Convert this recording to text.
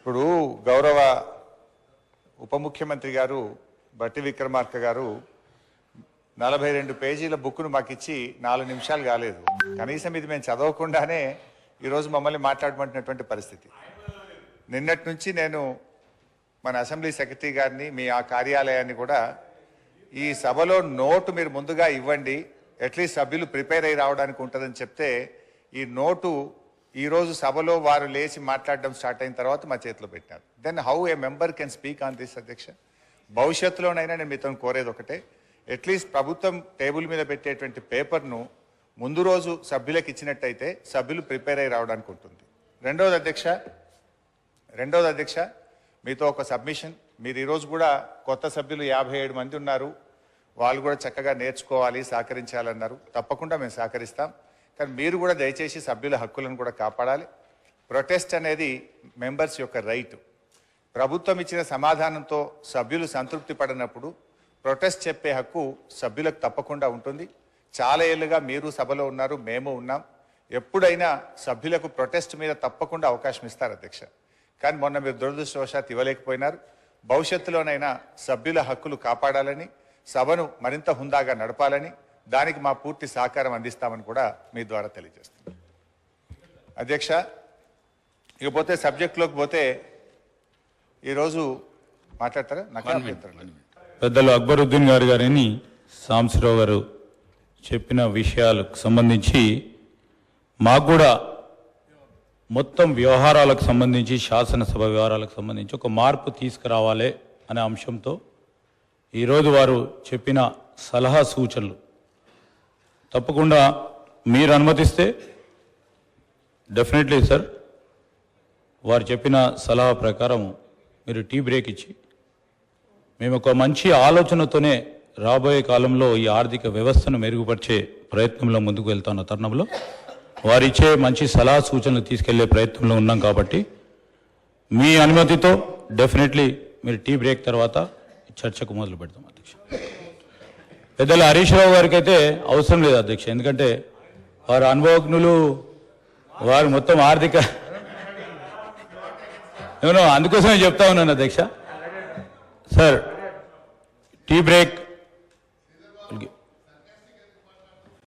ఇప్పుడు గౌరవ ఉప ముఖ్యమంత్రి గారు బట్టి విక్రమార్క గారు 42 పేజీల బుక్ను మాకు ఇచ్చి 4 నిమిషాలు కాలేదు. కనీసం ఇది మేము చదవకుండానే ఈరోజు మమ్మల్ని మాట్లాడమంటున్నటువంటి పరిస్థితి. నిన్నటి నుంచి నేను మన అసెంబ్లీ సెక్రటరీ గారిని మీ ఆ కార్యాలయాన్ని కూడా ఈ సభలో నోటు మీరు ముందుగా ఇవ్వండి, అట్లీస్ట్ సభ్యులు ప్రిపేర్ అయ్యి రావడానికి ఉంటుందని చెప్తే ఈ నోటు ఈరోజు సభలో వారు లేచి మాట్లాడడం స్టార్ట్ అయిన తర్వాత మా చేతిలో పెట్టారు. Then how a member can speak on this అధ్యక్ష? భవిష్యత్తులోనైనా నేను మీతో కోరేది ఒకటే, అట్లీస్ట్ ప్రభుత్వం టేబుల్ మీద పెట్టేటువంటి పేపర్ను ముందు రోజు సభ్యులకు ఇచ్చినట్టయితే సభ్యులు ప్రిపేర్ అయ్యి రావడానికి ఉంటుంది. రెండవది అధ్యక్ష మీతో ఒక సబ్మిషన్. మీరు ఈరోజు కూడా కొత్త సభ్యులు 57 మంది ఉన్నారు, వాళ్ళు కూడా చక్కగా నేర్చుకోవాలి, సహకరించాలన్నారు. తప్పకుండా మేము సహకరిస్తాం. కానీ మీరు కూడా దయచేసి సభ్యుల హక్కులను కూడా కాపాడాలి. ప్రొటెస్ట్ అనేది మెంబర్స్ యొక్క రైట్. ప్రభుత్వం ఇచ్చిన సమాధానంతో సభ్యులు సంతృప్తి పడినప్పుడు ప్రొటెస్ట్ చెప్పే హక్కు సభ్యులకు తప్పకుండా ఉంటుంది. చాలా ఏళ్ళుగా మీరు సభలో ఉన్నారు, మేము ఉన్నాం. ఎప్పుడైనా సభ్యులకు ప్రొటెస్ట్ మీద తప్పకుండా అవకాశం ఇస్తారు అధ్యక్ష. కానీ మొన్న మీరు దురదృష్టవశాత్తు ఇవ్వలేకపోయినారు. భవిష్యత్తులోనైనా సభ్యుల హక్కులు కాపాడాలని, సభను మరింత హుందాగా నడపాలని, దానికి మా పూర్తి సహకారం అందిస్తామని కూడా మీ ద్వారా తెలియజేస్తున్నాం. అధ్యక్ష, ఇకపోతే సబ్జెక్టులోకి పోతే ఈరోజు మాట్లాడతారా? పెద్దలు అక్బరుద్దీన్ గారిని సాంబశివరావు గారు చెప్పిన విషయాలకు సంబంధించి మాకు కూడా మొత్తం వ్యవహారాలకు సంబంధించి, శాసనసభ వ్యవహారాలకు సంబంధించి ఒక మార్పు తీసుకురావాలి అనే అంశంతో ఈరోజు వారు చెప్పిన సలహా సూచనలు తప్పకుండా మీరు అనుమతిస్తే డెఫినెట్లీ సార్, వారు చెప్పిన సలహా ప్రకారం మీరు టీ బ్రేక్ ఇచ్చి మేము ఒక మంచి ఆలోచనతోనే రాబోయే కాలంలో ఈ ఆర్థిక వ్యవస్థను మెరుగుపరిచే ప్రయత్నంలో ముందుకు వెళ్తున్న తరుణంలో వారిచ్చే మంచి సలహా సూచనలు తీసుకెళ్లే ప్రయత్నంలో ఉన్నాం. కాబట్టి మీ అనుమతితో డెఫినెట్లీ మీరు టీ బ్రేక్ తర్వాత చర్చకు మొదలు పెడతాం అధ్యక్ష. పెద్దల హరీష్ రావు గారికి అయితే అవసరం లేదు అధ్యక్ష, ఎందుకంటే వారు అనుభవజ్ఞులు, వారు మొత్తం ఆర్థిక అందుకోసమే చెప్తా ఉన్నాను అధ్యక్ష. Sir tea break